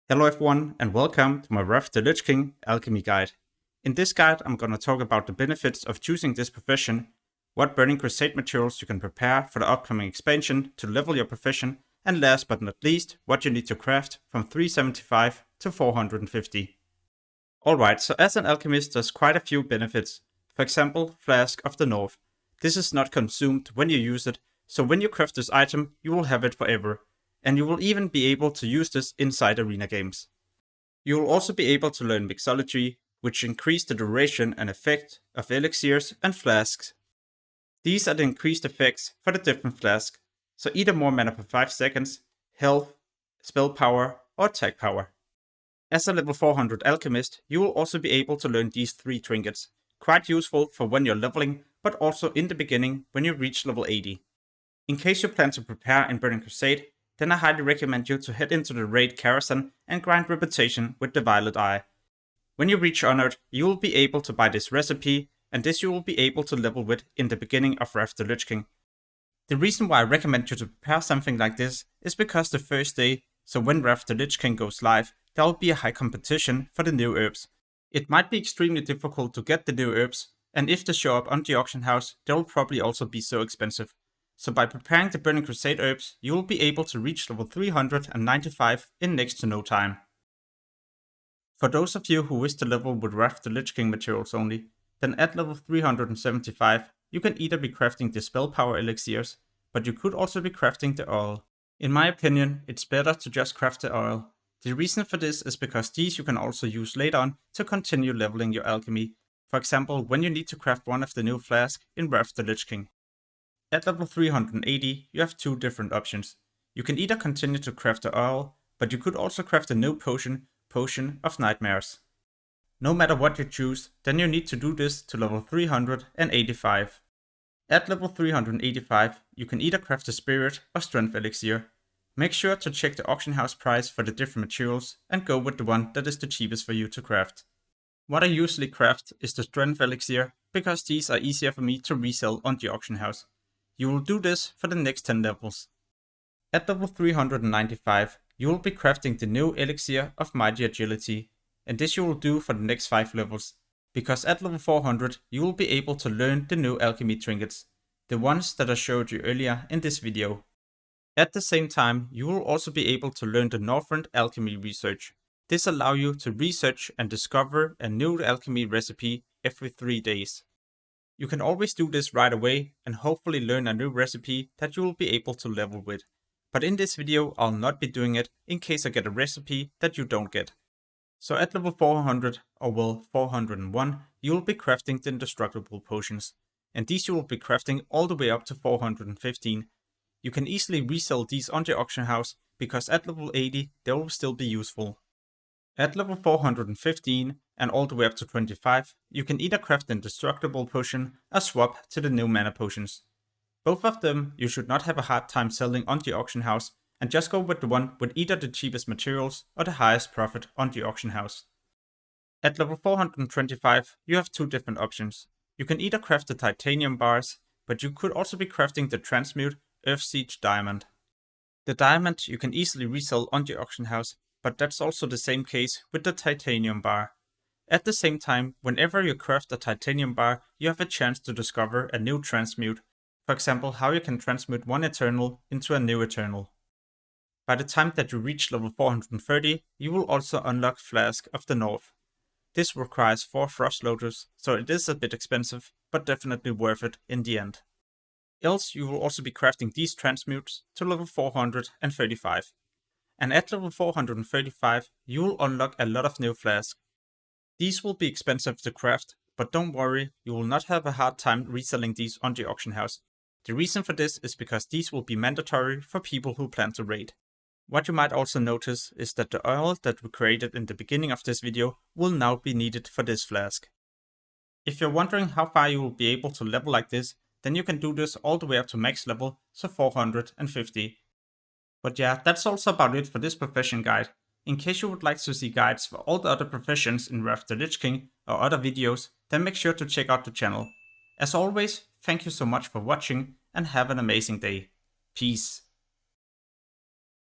Hello everyone and welcome to my WOTLK Alchemy guide. In this guide I'm going to talk about the benefits of choosing this profession, what Burning Crusade materials you can prepare for the upcoming expansion to level your profession, and last but not least, what you need to craft from 375 to 450. Alright, so as an alchemist there's quite a few benefits. For example, Flask of the North. This is not consumed when you use it, so when you craft this item you will have it forever. And you will even be able to use this inside arena games. You will also be able to learn mixology, which increase the duration and effect of elixirs and flasks. These are the increased effects for the different flasks, so either more mana per 5 seconds, health, spell power, or attack power. As a level 400 alchemist, you will also be able to learn these 3 trinkets, quite useful for when you're leveling, but also in the beginning when you reach level 80. In case you plan to prepare in Burning Crusade, then I highly recommend you to head into the raid Karazhan and grind reputation with the Violet Eye. When you reach Honored, you will be able to buy this recipe, and this you will be able to level with in the beginning of WOTLK. The reason why I recommend you to prepare something like this is because the first day, so when WOTLK goes live, there will be a high competition for the new herbs. It might be extremely difficult to get the new herbs, and if they show up on the auction house, they will probably also be so expensive. So by preparing the Burning Crusade herbs, you will be able to reach level 395 in next to no time. For those of you who wish to level with WOTLK materials only, then at level 375, you can either be crafting the spell power elixirs, but you could also be crafting the oil. In my opinion, it's better to just craft the oil. The reason for this is because these you can also use later on to continue leveling your alchemy, for example when you need to craft one of the new flasks in WOTLK. At level 380, you have 2 different options. You can either continue to craft the oil, but you could also craft a new potion, Potion of Nightmares. No matter what you choose, then you need to do this to level 385. At level 385, you can either craft a Spirit or Strength Elixir. Make sure to check the auction house price for the different materials and go with the one that is the cheapest for you to craft. What I usually craft is the Strength Elixir, because these are easier for me to resell on the auction house. You will do this for the next 10 levels. At level 395, you will be crafting the new Elixir of Mighty Agility, and this you will do for the next 5 levels, because at level 400 you will be able to learn the new alchemy trinkets, the ones that I showed you earlier in this video. At the same time, you will also be able to learn the Northrend alchemy research. This allows you to research and discover a new alchemy recipe every 3 days. You can always do this right away and hopefully learn a new recipe that you will be able to level with. But in this video I'll not be doing it in case I get a recipe that you don't get. So at level 400 or well 401 you will be crafting the indestructible potions. And these you will be crafting all the way up to 415. You can easily resell these on the auction house because at level 80 they will still be useful. At level 415 and all the way up to 25, you can either craft the indestructible potion or swap to the new mana potions. Both of them you should not have a hard time selling on the auction house, and just go with the one with either the cheapest materials or the highest profit on the auction house. At level 425 you have 2 different options. You can either craft the titanium bars, but you could also be crafting the transmute Earth Siege diamond. The diamond you can easily resell on the auction house, but that's also the same case with the titanium bar. At the same time, whenever you craft a titanium bar, you have a chance to discover a new transmute. For example, how you can transmute one eternal into a new eternal. By the time that you reach level 430, you will also unlock Flask of the North. This requires 4 Frost Lotus, so it is a bit expensive, but definitely worth it in the end. Else you will also be crafting these transmutes to level 435. And at level 435, you will unlock a lot of new flasks. These will be expensive to craft, but don't worry, you will not have a hard time reselling these on the auction house. The reason for this is because these will be mandatory for people who plan to raid. What you might also notice is that the oil that we created in the beginning of this video will now be needed for this flask. If you're wondering how far you will be able to level like this, then you can do this all the way up to max level, so 450. But yeah, that's also about it for this profession guide. In case you would like to see guides for all the other professions in WOTLK or other videos, then make sure to check out the channel. As always, thank you so much for watching and have an amazing day. Peace.